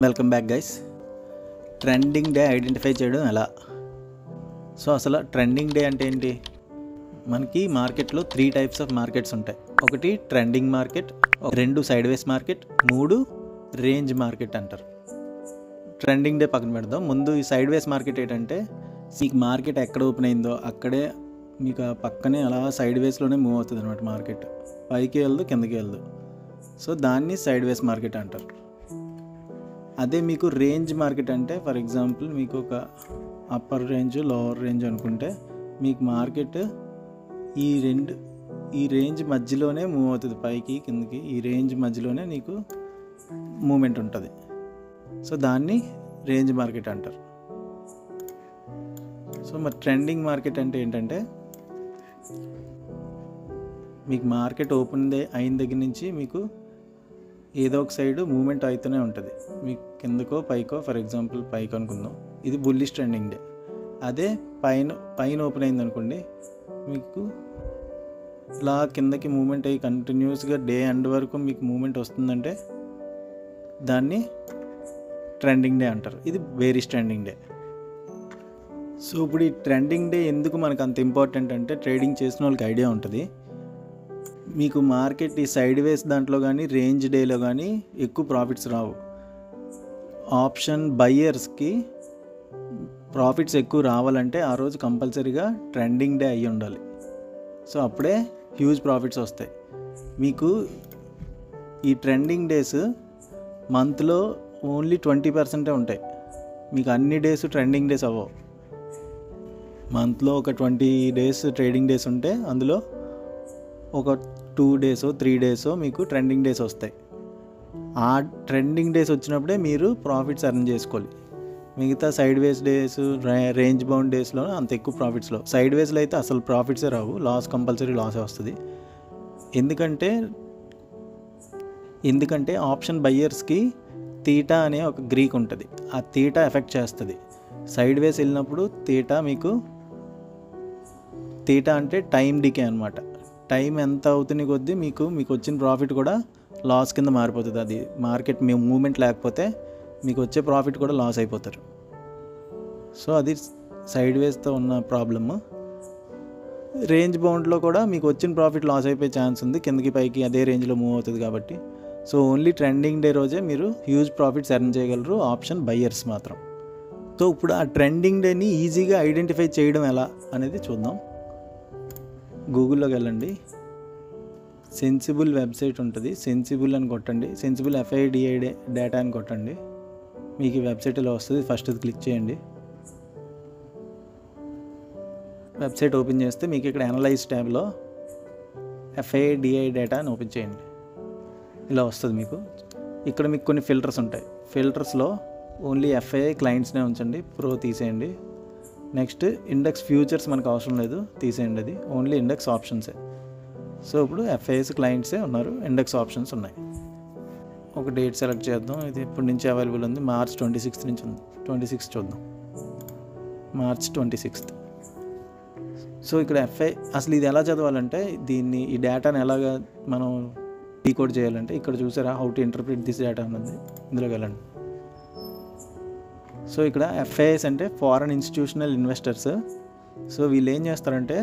Welcome back guys. Trending day identify చేయడం ఎలా? So అసలు ట్రెండింగ్ డే అంటే ఏంటి? మనకి మార్కెట్లో 3 టైప్స్ ఆఫ్ మార్కెట్స్ ఉంటాయి. ఒకటి ట్రెండింగ్ మార్కెట్, 2 సైడ్ వేస్ మార్కెట్, 3 రేంజ్ మార్కెట్ అంటారు. ట్రెండింగ్ డే పక్కన పెడదాం. ముందు ఈ సైడ్ వేస్ మార్కెట్ ఏంటంటే మీకు మార్కెట్ ఎక్కడ ఓపెన్ అయిందో అక్కడే మీకు ఆ పక్కనే అలా సైడ్ వేస్లోనే మూవ్ అవుతుంది అనమాట. మార్కెట్ పైకి వెళ్దు కిందకి వెళ్దు. సో దాన్ని సైడ్ వేస్ మార్కెట్ అంటారు. అదే మీకు రేంజ్ మార్కెట్ అంటే ఫర్ ఎగ్జాంపుల్ మీకు ఒక అప్పర్ రేంజ్ లోవర్ రేంజ్ అనుకుంటే మీకు మార్కెట్ ఈ రేంజ్ మధ్యలోనే మూవ్ అవుతుంది, పైకి కిందకి ఈ రేంజ్ మధ్యలోనే నీకు మూమెంట్ ఉంటుంది. సో దాన్ని రేంజ్ మార్కెట్ అంటారు. సో మరి ట్రెండింగ్ మార్కెట్ అంటే ఏంటంటే మీకు మార్కెట్ ఓపెన్ అయిన దగ్గర నుంచి మీకు ఏదో ఒక సైడ్ మూమెంట్ అవుతూనే ఉంటుంది, మీకు కిందకో పైకో. ఫర్ ఎగ్జాంపుల్ పైకి అనుకుందాం, ఇది బుల్లిష్ ట్రెండింగ్ డే. అదే పైన ఓపెన్ అయింది అనుకోండి, మీకు ఇలా కిందకి మూమెంట్ అయ్యి కంటిన్యూస్గా డే ఎండ్ వరకు మీకు మూమెంట్ వస్తుందంటే దాన్ని ట్రెండింగ్ డే అంటారు. ఇది బేరిష్ ట్రెండింగ్ డే. సో ఇప్పుడు ఈ ట్రెండింగ్ డే ఎందుకు మనకు అంత ఇంపార్టెంట్ అంటే ట్రేడింగ్ చేసిన వాళ్ళకి ఐడియా ఉంటుంది. మీకు మార్కెట్ ఈ సైడ్ వేస్ దాంట్లో కానీ రేంజ్ డేలో కానీ ఎక్కువ ప్రాఫిట్స్ రావు. ఆప్షన్ బయ్యర్స్కి ప్రాఫిట్స్ ఎక్కువ రావాలంటే ఆ రోజు కంపల్సరీగా ట్రెండింగ్ డే అయ్యి ఉండాలి. సో అప్పుడే హ్యూజ్ ప్రాఫిట్స్ వస్తాయి. మీకు ఈ ట్రెండింగ్ డేస్ మంత్లో ఓన్లీ 20% ఉంటాయి. మీకు అన్ని డేస్ ట్రెండింగ్ డేస్ అవ్వవు. మంత్లో ఒక 20 డేస్ ట్రేడింగ్ డేస్ ఉంటే అందులో ఒక 2 డేసో 3 డేసో మీకు ట్రెండింగ్ డేస్ వస్తాయి. ఆ ట్రెండింగ్ డేస్ వచ్చినప్పుడే మీరు ప్రాఫిట్స్ ఎర్న్ చేసుకోవాలి. మిగతా సైడ్ వేస్ డేస్ రేంజ్ బౌండ్ డేస్లో అంత ఎక్కువ ప్రాఫిట్స్లో, సైడ్ వేస్లో అయితే అసలు ప్రాఫిట్సే రావు, కంపల్సరీ లాసే వస్తుంది. ఎందుకంటే ఆప్షన్ బయ్యర్స్కి తీటా అనే ఒక గ్రీక్ ఉంటుంది, ఆ తీటా ఎఫెక్ట్ చేస్తుంది. సైడ్ వేస్ వెళ్ళినప్పుడు తీటా అంటే టైం డికే అనమాట. టైం ఎంత అవుతున్న కొద్దీ మీకు వచ్చిన ప్రాఫిట్ కూడా లాస్ కింద మారిపోతుంది. అది మార్కెట్ మూమెంట్ లేకపోతే మీకు వచ్చే ప్రాఫిట్ కూడా లాస్ అయిపోతారు. సో అది సైడ్ వేస్తో ఉన్న ప్రాబ్లమ్. రేంజ్ బౌండ్లో కూడా మీకు వచ్చిన ప్రాఫిట్ లాస్ అయిపోయే ఛాన్స్ ఉంది, కిందకి పైకి అదే రేంజ్లో మూవ్ అవుతుంది కాబట్టి. సో ఓన్లీ ట్రెండింగ్ డే రోజే మీరు హ్యూజ్ ప్రాఫిట్స్ ఎర్న్ చేయగలరు ఆప్షన్ బయ్యర్స్ మాత్రం. సో ఇప్పుడు ఆ ట్రెండింగ్ డేని ఈజీగా ఐడెంటిఫై చేయడం ఎలా అనేది చూద్దాం. గూగుల్లోకి వెళ్ళండి, సెన్సిబుల్ వెబ్సైట్ ఉంటుంది, సెన్సిబుల్ అని కొట్టండి, సెన్సిబుల్ FIDI డేటా అని కొట్టండి, మీకు ఈ వెబ్సైట్ ఇలా వస్తుంది. ఫస్ట్ ఇది క్లిక్ చేయండి. వెబ్సైట్ ఓపెన్ చేస్తే మీకు ఇక్కడ అనలైజ్ ట్యాబ్లో FIDI డేటా అని ఓపెన్ చేయండి. ఇలా వస్తుంది మీకు. ఇక్కడ మీకు కొన్ని ఫిల్టర్స్ ఉంటాయి. ఫిల్టర్స్లో ఓన్లీ FII క్లయింట్స్నే ఉంచండి, ప్రో తీసేయండి. నెక్స్ట్ ఇండెక్స్ ఫ్యూచర్స్ మనకు అవసరం లేదు, తీసేయండి, అది ఓన్లీ ఇండెక్స్ ఆప్షన్సే. సో ఇప్పుడు FIIs క్లయింట్సే ఉన్నారు, ఇండెక్స్ ఆప్షన్స్ ఉన్నాయి. ఒక డేట్ సెలెక్ట్ చేద్దాం. ఇది ఇప్పటి నుంచి అవైలబుల్ ఉంది, మార్చ్ 26 నుంచి ఉంది. 26 చూద్దాం, మార్చ్ 26. సో ఇక్కడ FII అసలు ఇది ఎలా చదవాలంటే ఈ డేటాని ఎలాగా మనం డీకోడ్ చేయాలంటే ఇక్కడ చూసారా, how to interpret this data అన్నది, ఇందులోకి వెళ్ళండి. సో ఇక్కడ FIIs అంటే ఫారెన్ ఇన్స్టిట్యూషనల్ ఇన్వెస్టర్స్. సో వీళ్ళు ఏం చేస్తారంటే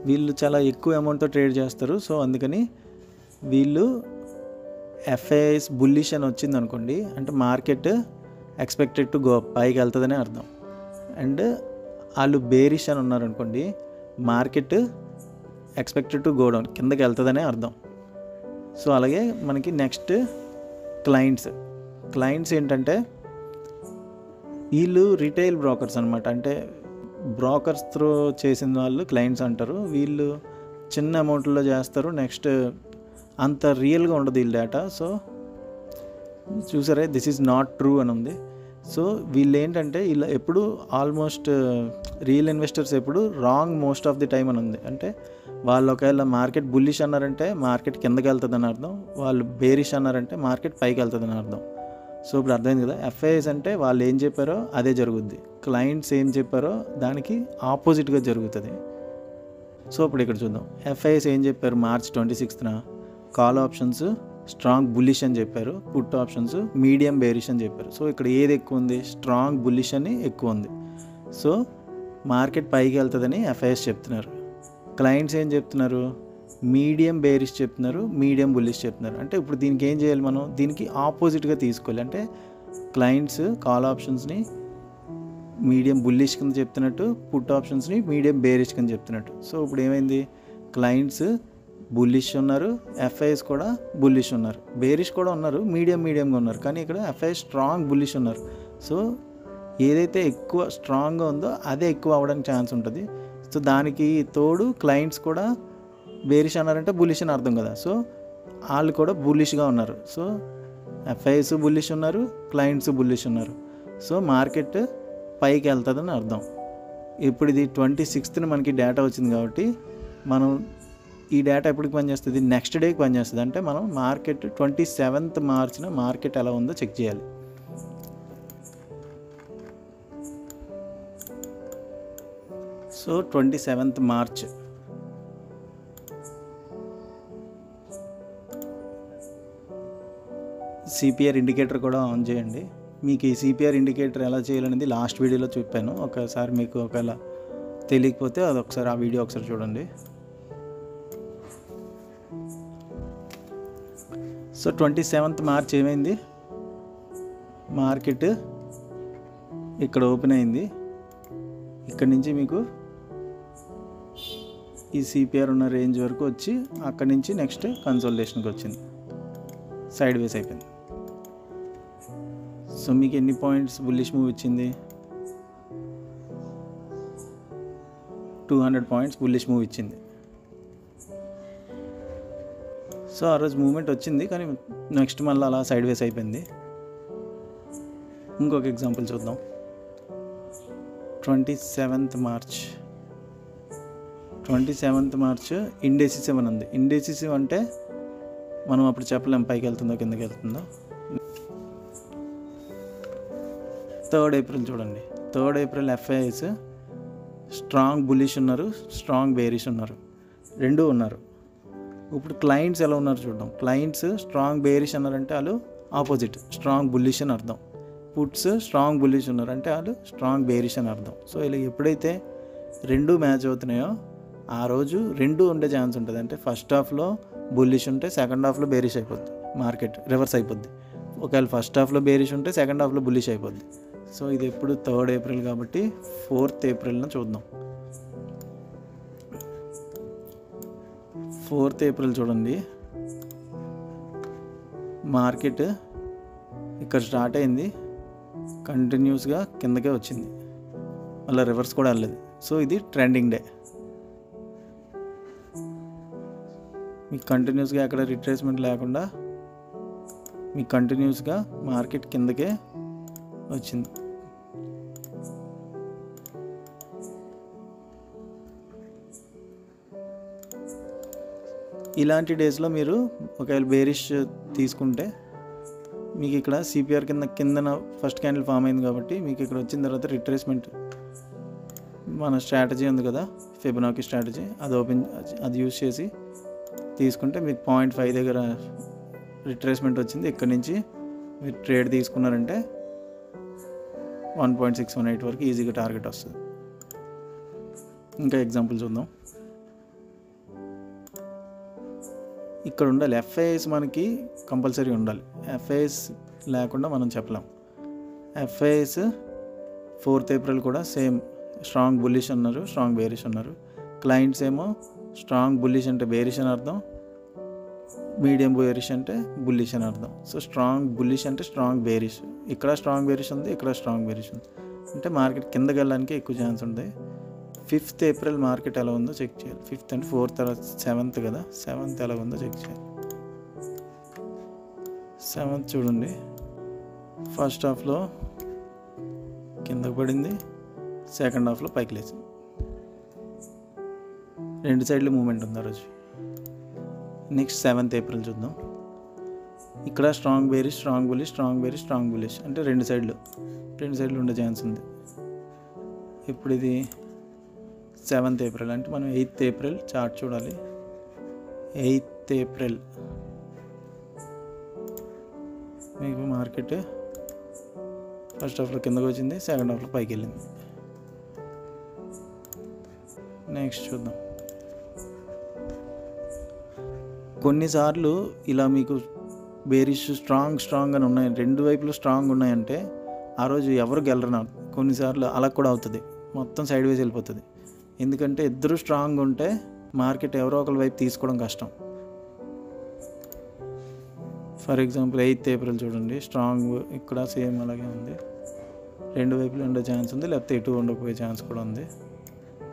వీళ్ళు చాలా ఎక్కువ అమౌంట్తో ట్రేడ్ చేస్తారు. సో అందుకని వీళ్ళు FIIs బుల్లిష్ అని వచ్చింది అనుకోండి అంటే మార్కెట్ ఎక్స్పెక్టెడ్ టు గో పైకి వెళ్తుందనే అర్థం. అండ్ వాళ్ళు బేరిష్ అని ఉన్నారనుకోండి, market expected to go down, కిందకి వెళ్తుందనే అర్థం. సో అలాగే మనకి నెక్స్ట్ క్లయింట్స్ ఏంటంటే వీళ్ళు రిటైల్ బ్రోకర్స్ అనమాట. అంటే బ్రోకర్స్ త్రూ చేసిన వాళ్ళు క్లయింట్స్ అంటారు. వీళ్ళు చిన్న అమౌంట్లో చేస్తారు. నెక్స్ట్ అంత రియల్గా ఉండదు వీళ్ళ డేటా. సో చూసారా, దిస్ ఈజ్ నాట్ ట్రూ అని ఉంది. సో వీళ్ళు ఏంటంటే వీళ్ళు ఎప్పుడు ఆల్మోస్ట్ రియల్ ఇన్వెస్టర్స్ ఎప్పుడు wrong most of the time అని ఉంది. అంటే వాళ్ళు ఒకవేళ మార్కెట్ బుల్లిష్ అన్నారంటే మార్కెట్ కిందకి వెళ్తుందని అర్థం, వాళ్ళు బేరిష్ అన్నారంటే మార్కెట్ పైకి వెళ్తుందని అర్థం. సో ఇప్పుడు అర్థమైంది కదా, FIIs అంటే వాళ్ళు ఏం చెప్పారో అదే జరుగుద్ది, క్లయింట్స్ ఏం చెప్పారో దానికి ఆపోజిట్గా జరుగుతుంది. సో ఇప్పుడు ఇక్కడ చూద్దాం, FIIs ఏం చెప్పారు మార్చ్ 26న కాల్ ఆప్షన్స్ స్ట్రాంగ్ బుల్లిష్ అని చెప్పారు. పుట్ ఆప్షన్స్ మీడియం బేరిష్ అని చెప్పారు. సో ఇక్కడ ఏది ఎక్కువ ఉంది? స్ట్రాంగ్ బుల్లిష్ అని ఎక్కువ ఉంది. సో మార్కెట్ పైకి వెళ్తుందని ఎఫ్ఐఎస్ చెప్తున్నారు. క్లయింట్స్ ఏం చెప్తున్నారు? మీడియం బేరిష్ చెప్తున్నారు, మీడియం బుల్లిష్ చెప్తున్నారు. అంటే ఇప్పుడు దీనికి ఏం చేయాలి? మనం దీనికి ఆపోజిట్గా తీసుకోవాలి. అంటే క్లయింట్స్ కాల్ ఆప్షన్స్ని మీడియం బుల్లిష్ కింద చెప్తున్నట్టు, పుట్ ఆప్షన్స్ని మీడియం బేరిష్ కింద చెప్తున్నట్టు. సో ఇప్పుడు ఏమైంది? క్లయింట్స్ బుల్లిష్ ఉన్నారు, ఎఫ్ఐఎస్ కూడా బుల్లిష్ ఉన్నారు, బేరిష్ కూడా ఉన్నారు, మీడియంగా ఉన్నారు. కానీ ఇక్కడ ఎఫ్ఐఎస్ స్ట్రాంగ్ బుల్లిష్ ఉన్నారు. సో ఏదైతే ఎక్కువ స్ట్రాంగ్గా ఉందో అదే ఎక్కువ అవ్వడానికి ఛాన్స్ ఉంటుంది. సో దానికి తోడు క్లయింట్స్ కూడా బేరిష్ అన్నారంటే బుల్లిష్ అని అర్థం కదా. సో వాళ్ళు కూడా బుల్లిష్గా ఉన్నారు. సో ఎఫ్ఐఎస్ బుల్లిష్ ఉన్నారు, క్లయింట్స్ బుల్లిష్ ఉన్నారు. సో మార్కెట్ పైకి వెళ్తుందని అర్థం. ఇప్పుడు ఇది 26th మనకి డేటా వచ్చింది కాబట్టి మనం ఈ డేటా ఎప్పటికి పనిచేస్తుంది? నెక్స్ట్ డేకి పనిచేస్తుంది. అంటే మనం మార్కెట్ 27th మార్చిన మార్కెట్ ఎలా ఉందో చెక్ చేయాలి. So 27th March CPR indicator కూడా ఆన్ చేయండి. మీకు ఈ సిపిఆర్ ఇండికేటర్ ఎలా చేయాలనేది లాస్ట్ వీడియోలో చెప్పాను. ఒకసారి మీకు ఒకవేళ తెలియకపోతే అది ఒకసారి ఆ వీడియో ఒకసారి చూడండి. సో 27th మార్చ్ ఏమైంది? మార్కెట్ ఇక్కడ ఓపెన్ అయింది. ఇక్కడ నుంచి మీకు ఈ సిపిఆర్ ఉన్న రేంజ్ వరకు వచ్చి అక్కడి నుంచి నెక్స్ట్ కన్సోలిడేషన్కి వచ్చింది, సైడ్ వేస్ అయిపోయింది. సో మీకు ఎన్ని పాయింట్స్ బుల్లిష్ మూవ్ ఇచ్చింది? 200 పాయింట్స్ బుల్లిష్ మూవ్ ఇచ్చింది. సో ఆ రోజు మూమెంట్ వచ్చింది, కానీ నెక్స్ట్ మళ్ళీ అలా సైడ్ వేస్ అయిపోయింది. ఇంకొక ఎగ్జాంపుల్ చూద్దాం. 27th మార్చ్ ఇండెసిసివ్ అని ఉంది. ఇండెసిసివ్ అంటే మనం అప్పుడు చెప్పలేం పైకి వెళ్తుందో కిందకి వెళ్తుందో. 3rd ఏప్రిల్ చూడండి. 3rd April FIs strong bullish ఉన్నారు, స్ట్రాంగ్ బేరిష్ ఉన్నారు, రెండూ ఉన్నారు. ఇప్పుడు క్లయింట్స్ ఎలా ఉన్నారు చూద్దాం. క్లయింట్స్ స్ట్రాంగ్ బేరిష్ అన్నారంటే వాళ్ళు ఆపోజిట్ స్ట్రాంగ్ బుల్లిష్ అని అర్థం. పుట్స్ స్ట్రాంగ్ బుల్లిష్ ఉన్నారంటే వాళ్ళు స్ట్రాంగ్ బేరిష్ అని అర్థం. సో ఇలా ఎప్పుడైతే రెండు మ్యాచ్ అవుతున్నాయో ఆ రోజు రెండు ఉండే ఛాన్స్ ఉంటుంది. అంటే ఫస్ట్ హాఫ్లో బుల్లిష్ ఉంటే సెకండ్ హాఫ్లో బేరిష్ అయిపోద్ది, మార్కెట్ రివర్స్ అయిపోద్ది. ఒకవేళ ఫస్ట్ హాఫ్లో బేరిష్ ఉంటే సెకండ్ హాఫ్లో బుల్లిష్ అయిపోద్ది. సో ఇది ఎప్పుడు 3rd ఏప్రిల్ కాబట్టి 4th ఏప్రిల్ను చూద్దాం. 4th ఏప్రిల్ చూడండి. మార్కెట్ ఇక్కడ స్టార్ట్ అయింది, కంటిన్యూస్గా కిందకే వచ్చింది, మళ్ళీ రివర్స్ కూడా వెళ్ళలేదు. సో ఇది ట్రెండింగ్ డే. మీకు కంటిన్యూస్గా ఎక్కడ రిట్రేస్మెంట్ లేకుండా మీకు కంటిన్యూస్గా మార్కెట్ కిందకే వచ్చింది. ఇలాంటి డేస్లో మీరు ఒకవేళ బేరిష్ తీసుకుంటే మీకు ఇక్కడ సిపిఆర్ కిందన ఫస్ట్ క్యాండిల్ ఫామ్ అయింది కాబట్టి మీకు ఇక్కడ వచ్చిన తర్వాత రిట్రేస్మెంట్ మన స్ట్రాటజీ ఉంది కదా, ఫిబొనాకీ స్ట్రాటజీ, అది యూజ్ చేసి తీసుకుంటే మీకు 0.5 దగ్గర రిట్రేస్మెంట్ వచ్చింది. ఇక్కడ నుంచి మీరు ట్రేడ్ తీసుకున్నారంటే 1.618 వరకు ఈజీగా టార్గెట్ వస్తుంది. ఇంకా ఎగ్జాంపుల్ చూద్దాం. ఇక్కడ ఉండాలి ఎఫ్ఐఎస్, మనకి కంపల్సరీ ఉండాలి. ఎఫ్ఐఎస్ లేకుండా మనం చెప్పలేం. ఎఫ్ఐఎస్ 4th ఏప్రిల్ కూడా సేమ్ స్ట్రాంగ్ బుల్లిష్ అన్నారు, స్ట్రాంగ్ బేరిష్ అన్నారు. క్లయింట్స్ ఏమో స్ట్రాంగ్ బుల్లిష్ అంటే బేరిష్ అని అర్థం, మీడియం బేరిష్ అంటే బుల్లిష్ అని అర్థం. సో స్ట్రాంగ్ బుల్లిష్ అంటే స్ట్రాంగ్ బేరిష్, ఇక్కడ స్ట్రాంగ్ బేరిష్ ఉంది, ఇక్కడ స్ట్రాంగ్ బేరిష్ ఉంది. అంటే మార్కెట్ కిందకి వెళ్ళడానికి ఎక్కువ ఛాన్స్ ఉంది. 5th ఏప్రిల్ మార్కెట్ ఎలా ఉందో చెక్ చేయాలి. 5th అంటే 4th 7th కదా, 7th ఎలా ఉందో చెక్ చేయాలి. 7th చూడండి. ఫస్ట్ హాఫ్లో కిందకు పడింది, సెకండ్ హాఫ్లో పైకి లేచింది. రెండు సైడ్లు మూమెంట్ ఉంది ఆ రోజు. నెక్స్ట్ 7th ఏప్రిల్ చూద్దాం. ఇక్కడ strong bearish, strong bullish, strong bearish, strong bullish అంటే రెండు సైడ్లు ఉండే ఛాన్స్ ఉంది. ఇప్పుడు ఇది 7th ఏప్రిల్ అంటే మనం 8th ఏప్రిల్ చార్ట్ చూడాలి. 8th ఏప్రిల్ మీకు మార్కెట్ ఫస్ట్ హాఫ్లో కిందకు వచ్చింది, సెకండ్ హాఫ్లో పైకి వెళ్ళింది. నెక్స్ట్ చూద్దాం. కొన్నిసార్లు ఇలా మీకు బేరిష్ స్ట్రాంగ్ అని ఉన్నాయి, రెండు వైపులు స్ట్రాంగ్ ఉన్నాయంటే ఆ రోజు ఎవరు గెలరన. కొన్నిసార్లు అలా కూడా అవుతుంది, మొత్తం సైడ్ వేస్ వెళ్ళిపోతుంది. ఎందుకంటే ఇద్దరు స్ట్రాంగ్ ఉంటే మార్కెట్ ఎవరో ఒకరి వైపు తీసుకోవడం కష్టం. ఫర్ ఎగ్జాంపుల్ 8th ఏప్రిల్ చూడండి, స్ట్రాంగ్ ఇక్కడ సేమ్ అలాగే ఉంది, రెండు వైపులు ఉండే ఛాన్స్ ఉంది, లేకపోతే ఎటు ఉండకపోయే ఛాన్స్ కూడా ఉంది.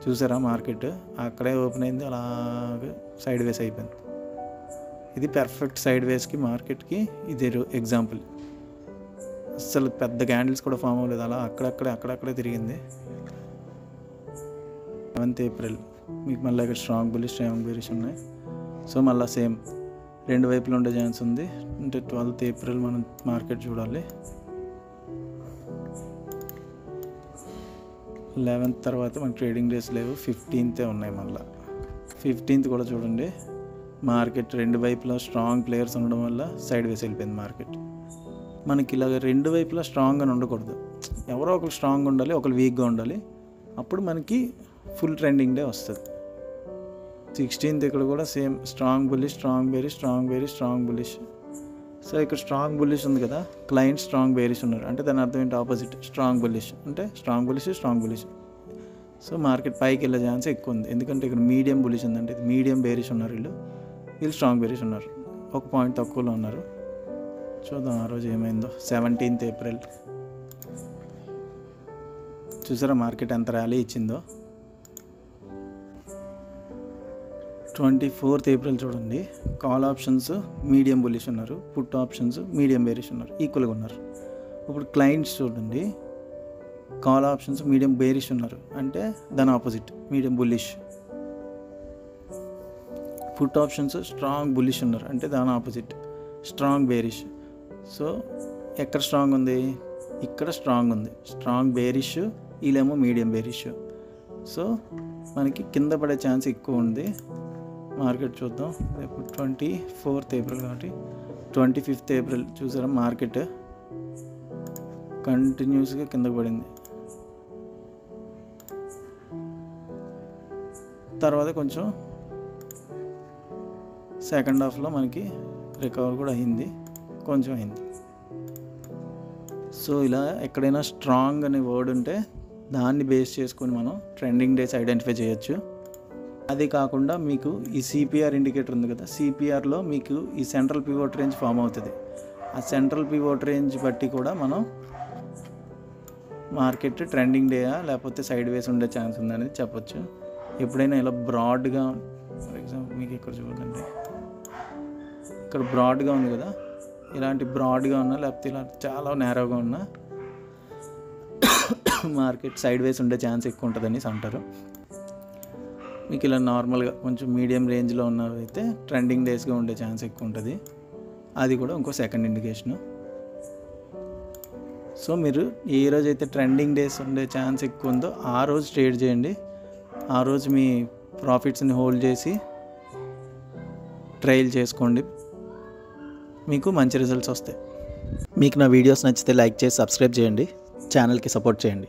చూసారా మార్కెట్ అక్కడే ఓపెన్ అయింది, అలాగే సైడ్ వేస్ అయిపోయింది. ఇది పర్ఫెక్ట్ సైడ్ వేస్కి మార్కెట్కి ఇది ఎగ్జాంపుల్. అసలు పెద్ద క్యాండిల్స్ కూడా ఫామ్ అవ్వలేదు, అలా అక్కడక్కడే తిరిగింది. 11th ఏప్రిల్ మీకు మళ్ళీ ఇక్కడ స్ట్రాంగ్ బుల్లిష్ స్ట్రాంగ్ బేరిష్ ఉన్నాయి. సో మళ్ళీ సేమ్ రెండు వైపులు ఉండే ఛాన్స్ ఉంది. అంటే 12th ఏప్రిల్ మనం మార్కెట్ చూడాలి. 11th తర్వాత మనకి ట్రేడింగ్ డేస్ లేవు, 15th ఉన్నాయి. మళ్ళీ 15th కూడా చూడండి, మార్కెట్ రెండు వైపులా స్ట్రాంగ్ ప్లేయర్స్ ఉండడం వల్ల సైడ్ వేస్ వెళ్ళిపోయింది మార్కెట్. మనకి ఇలాగ రెండు వైపులా స్ట్రాంగ్ అని ఉండకూడదు, ఎవరో ఒకరు స్ట్రాంగ్ ఉండాలి, ఒకరు వీక్గా ఉండాలి, అప్పుడు మనకి ఫుల్ ట్రెండింగ్ డే వస్తుంది. 16th ఇక్కడ కూడా same strong bullish strong bearish strong bearish strong bullish. So ఇక్కడ స్ట్రాంగ్ బుల్లిష్ ఉంది కదా, క్లయింట్ స్ట్రాంగ్ బేరిష్ ఉన్నారు అంటే దాని అర్థం ఏంటి, ఆపోజిట్ స్ట్రాంగ్ బుల్లిష్ అంటే స్ట్రాంగ్ బుల్లిష్. సో మార్కెట్ పైకి వెళ్ళే ఛాన్స్ ఎక్కువ ఉంది, ఎందుకంటే ఇక్కడ మీడియం బుల్లిష్ ఉందంటే ఇది మీడియం బేరిష్ ఉన్నారు, వీళ్ళు స్ట్రాంగ్ బేరిష్ ఉన్నారు, ఒక పాయింట్ తక్కువలో ఉన్నారు. చూద్దాం ఆ రోజు ఏమైందో. 17th ఏప్రిల్ చూసారా మార్కెట్ ఎంత ర్యాలీ ఇచ్చిందో. 24th ఏప్రిల్ చూడండి, కాల్ ఆప్షన్స్ మీడియం బుల్లిష్ ఉన్నారు, పుట్ ఆప్షన్స్ మీడియం బేరిష్ ఉన్నారు, ఈక్వల్గా ఉన్నారు. ఇప్పుడు క్లయింట్స్ చూడండి, కాల్ ఆప్షన్స్ మీడియం బేరిష్ ఉన్నారు అంటే దాని opposite medium bullish. Put options strong bullish ఉన్నారు అంటే దాని ఆపోజిట్ స్ట్రాంగ్ బేరిష్. సో ఎక్కడ స్ట్రాంగ్ ఉంది, ఇక్కడ స్ట్రాంగ్ ఉంది, స్ట్రాంగ్ బేరిష్, వీళ్ళేమో మీడియం బేరిష్. సో మనకి కింద పడే ఛాన్స్ ఎక్కువ ఉంది. మార్కెట్ చూద్దాం. రేపు 24th ఏప్రిల్ కాబట్టి 25th ఏప్రిల్ చూసారా మార్కెట్ కంటిన్యూస్గా కిందకు పడింది, తర్వాత కొంచెం సెకండ్ హాఫ్లో మనకి రికవర్ కూడా అయింది, కొంచెం అయింది. సో ఇలా ఎక్కడైనా స్ట్రాంగ్ అనే వర్డ్ ఉంటే దాన్ని బేస్ చేసుకొని మనం ట్రెండింగ్ డేస్ ఐడెంటిఫై చేయొచ్చు. అది కాకుండా మీకు ఈ సిపిఆర్ ఇండికేటర్ ఉంది కదా, సిపిఆర్లో మీకు ఈ సెంట్రల్ పివోట్ రేంజ్ ఫామ్ అవుతుంది. ఆ సెంట్రల్ పివోట్ రేంజ్ బట్టి కూడా మనం మార్కెట్ ట్రెండింగ్ డేయా లేకపోతే సైడ్ వేస్ ఉండే ఛాన్స్ ఉందనేది చెప్పొచ్చు. ఎప్పుడైనా ఇలా బ్రాడ్గా, ఫర్ ఎగ్జాంపుల్ మీకు ఇక్కడ చూడండి, ఇక్కడ బ్రాడ్గా ఉంది కదా, ఇలాంటి బ్రాడ్గా ఉన్నా లేకపోతే ఇలా చాలా నేరోగా ఉన్నా మార్కెట్ సైడ్ వేస్ ఉండే ఛాన్స్ ఎక్కువ ఉంటుందని అంటారు. మీకు ఇలా నార్మల్గా కొంచెం మీడియం రేంజ్లో ఉన్నవైతే ట్రెండింగ్ డేస్గా ఉండే ఛాన్స్ ఎక్కువ ఉంటుంది, అది కూడా ఇంకో సెకండ్ ఇండికేషను. సో మీరు ఏ రోజు అయితే ట్రెండింగ్ డేస్ ఉండే ఛాన్స్ ఎక్కువ ఉందో ఆ రోజు ట్రేడ్ చేయండి. ఆ రోజు మీ ప్రాఫిట్స్ని హోల్డ్ చేసి ట్రయల్ చేసుకోండి, మీకు మంచి రిజల్ట్స్ వస్తాయి. మీకు నా వీడియోస్ నచ్చితే లైక్ చేసి సబ్స్క్రైబ్ చేయండి, ఛానల్కి సపోర్ట్ చేయండి.